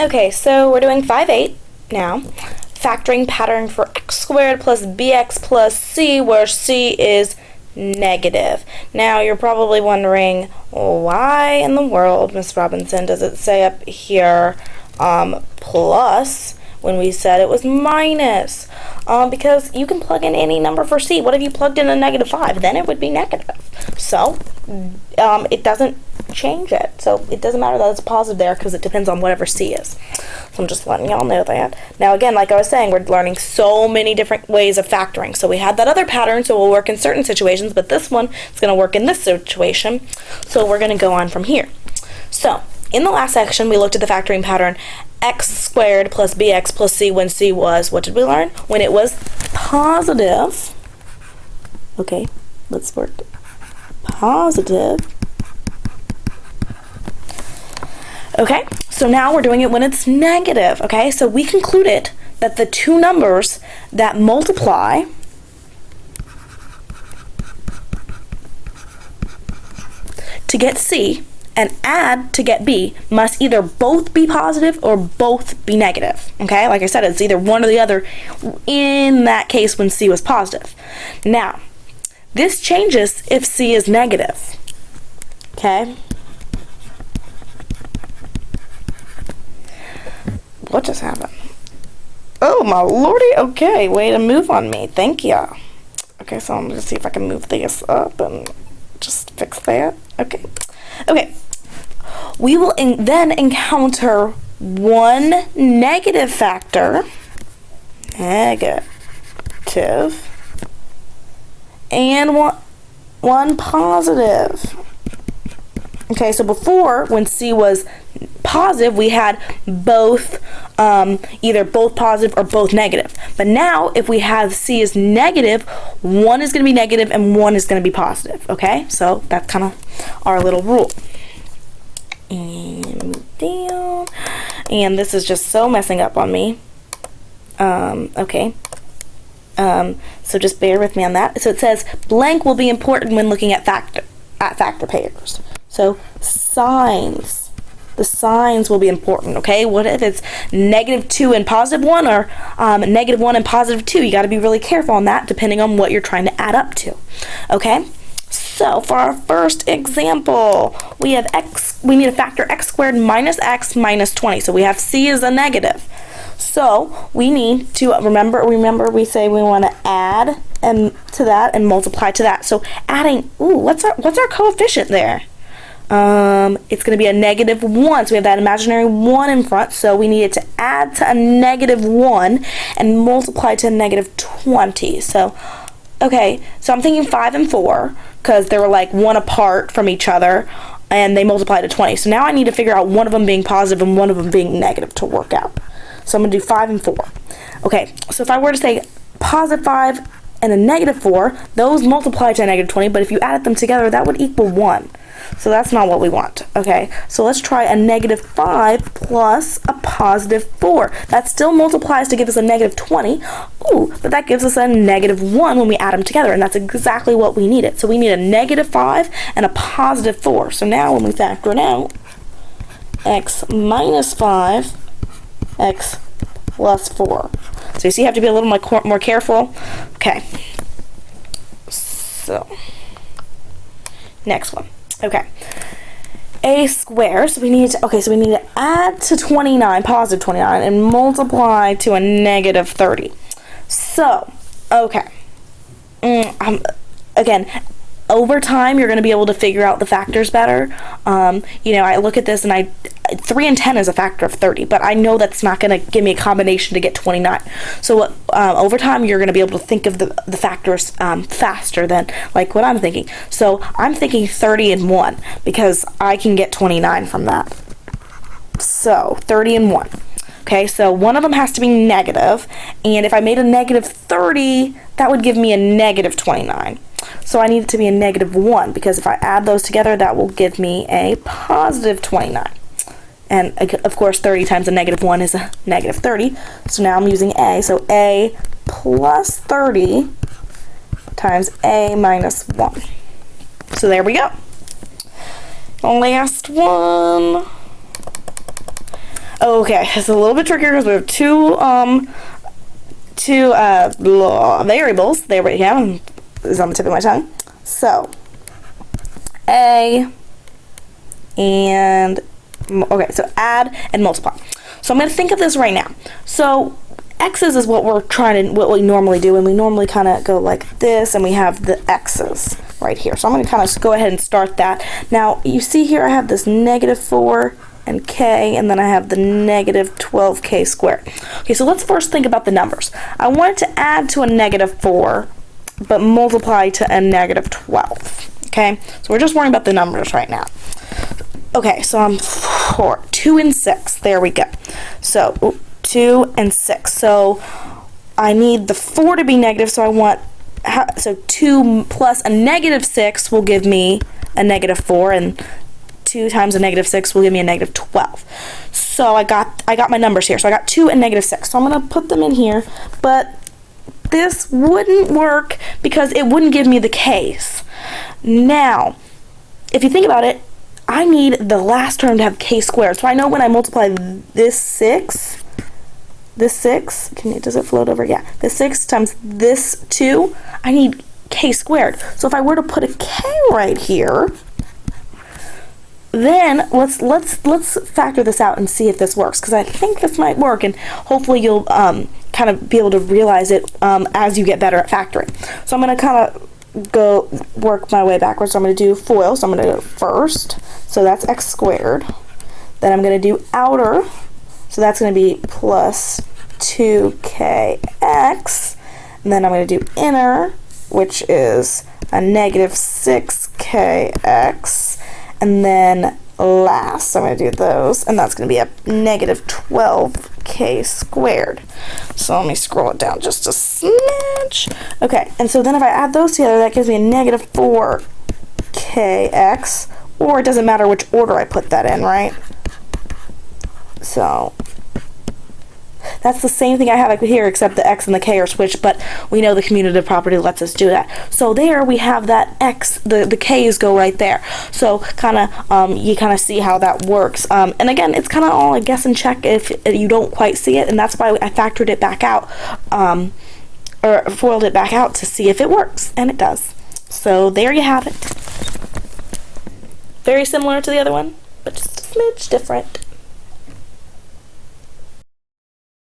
Okay, so we're doing 5/8 now. Factoring pattern for x squared plus bx plus c, where c is negative. Now you're probably wondering, why in the world, Miss Robinson, does it say up here plus when we said it was minus? Because you can plug in any number for c. What if you plugged in a -5? Then it would be negative. So it doesn't change it. So it doesn't matter that it's positive there because it depends on whatever c is. So I'm just letting y'all know that. Now again, like I was saying, we're learning so many different ways of factoring. So we had that other pattern, so it will work in certain situations, but this one is going to work in this situation. So we're going to go on from here. So in the last section, we looked at the factoring pattern x squared plus bx plus c when c was, what did we learn? When it was positive. Okay, let's work positive. Okay, so now we're doing it when it's negative. Okay, so we concluded that the two numbers that multiply to get c and add to get b must either both be positive or both be negative. Okay, like I said, it's either one or the other in that case when c was positive. Now, this changes if c is negative. Okay. What just happened? Oh my lordy. Okay, way to move on me. Thank you. Okay, so I'm gonna see if I can move this up and just fix that. Okay. Okay. We will then encounter one negative factor, negative, and one positive. Okay, so before, when c was positive, we had both, either both positive or both negative. But now, if we have c is negative, one is going to be negative and one is going to be positive. Okay, so that's kind of our little rule. And down. And this is just so messing up on me. Okay. So just bear with me on that. So it says blank will be important when looking at factor pairs. So signs. The signs will be important, okay? What if it's -2 and +1 or -1 and +2? You got to be really careful on that depending on what you're trying to add up to, okay? So for our first example, we have we need to factor x squared minus x minus 20. So we have c is a negative. So we need to remember we say we want to add to that and multiply to that. So adding, what's our coefficient there? It's going to be a -1, so we have that imaginary 1 in front, so we need it to add to a -1 and multiply to a -20. So, okay, so I'm thinking 5 and 4, because they were like one apart from each other, and they multiply to 20. So now I need to figure out one of them being positive and one of them being negative to work out. So I'm going to do 5 and 4. Okay, so if I were to say +5 and a -4, those multiply to a -20, but if you added them together, that would equal 1. So that's not what we want. Okay, so let's try a -5 plus a +4. That still multiplies to give us a -20. But that gives us a -1 when we add them together, and that's exactly what we needed. So we need a -5 and a +4. So now when we factor it out, x minus 5, x plus 4. So you see, you have to be a little more careful. Okay. So next one. Okay, a square, so we need to add to 29, positive 29, and multiply to a -30. So, okay, again, over time, you're going to be able to figure out the factors better. You know, I look at this and 3 and 10 is a factor of 30, but I know that's not going to give me a combination to get 29. So over time, you're going to be able to think of the factors faster than like what I'm thinking. So I'm thinking 30 and 1 because I can get 29 from that. So 30 and 1. Okay, so one of them has to be negative, and if I made a -30, that would give me a -29. So I need it to be a -1 because if I add those together, that will give me a +29. And of course, 30 times a -1 is a -30. So now I'm using a. So a plus 30 times a minus 1. So there we go. The last one. Okay, it's a little bit trickier because we have two variables. There we go. Is on the tip of my tongue. So a and okay, so add and multiply. So I'm going to think of this right now. So x's is what what we normally do, and we normally kind of go like this, and we have the x's right here. So I'm going to kind of go ahead and start that. Now you see here I have this -4 and k, and then I have the -12k squared. Okay, so let's first think about the numbers. I want it to add to a -4, but multiply to a -12. Okay, so we're just worrying about the numbers right now. Okay, so I'm 2 and 6. There we go. So 2 and 6. So I need the 4 to be negative. So I want 2 plus a -6 will give me a -4, and 2 times a -6 will give me a -12. So I got my numbers here. So I got 2 and -6. So I'm gonna put them in here, but this wouldn't work because it wouldn't give me the k's. Now, if you think about it, I need the last term to have k squared. So I know when I multiply this 6, does it float over? Yeah. This 6 times this 2, I need k squared. So if I were to put a k right here, then let's factor this out and see if this works, because I think this might work, and hopefully you'll kind of be able to realize it as you get better at factoring. So I'm going to kind of go work my way backwards. So I'm going to do FOIL. So I'm going to go first. So that's x squared. Then I'm going to do outer. So that's going to be plus 2kx. And then I'm going to do inner, which is a -6kx. And then last, so I'm going to do those, and that's going to be a -12k squared. So let me scroll it down just a smidge. Okay, and so then if I add those together, that gives me a -4kx, or it doesn't matter which order I put that in, right? So that's the same thing I have here, except the x and the k are switched, but we know the commutative property lets us do that. So there we have that x, the k's go right there. So kind of, you kind of see how that works. And again, it's kind of all a guess and check if you don't quite see it, and that's why I factored it back out, or foiled it back out to see if it works, and it does. So there you have it. Very similar to the other one, but just a smidge different.